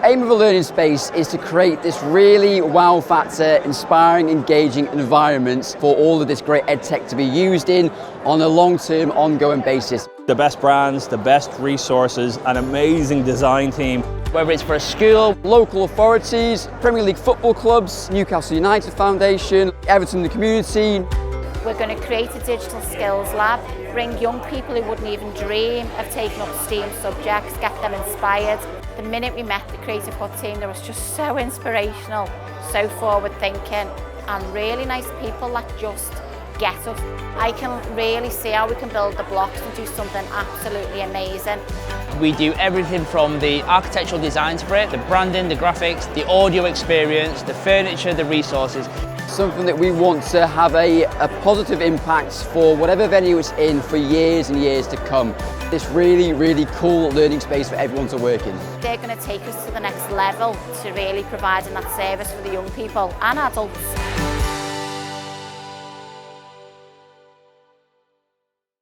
aim of a learning space is to create this really wow factor, inspiring, engaging environment for all of this great edtech to be used in on a long-term, ongoing basis. The best brands, the best resources, an amazing design team. Whether it's for a school, local authorities, Premier League football clubs, Newcastle United Foundation, Everton the community. We're going to create a digital skills lab, bring young people who wouldn't even dream of taking up STEAM subjects, get them inspired. The minute we met the CreativeHUT team, they was just so inspirational, so forward thinking, and really nice people that just get us. I can really see how we can build the blocks and do something absolutely amazing. We do everything from the architectural designs for it, the branding, the graphics, the audio experience, the furniture, the resources. Something that we want to have a positive impact for whatever venue it's in for years and years to come. This really, really cool learning space for everyone to work in. They're going to take us to the next level to really providing that service for the young people and adults.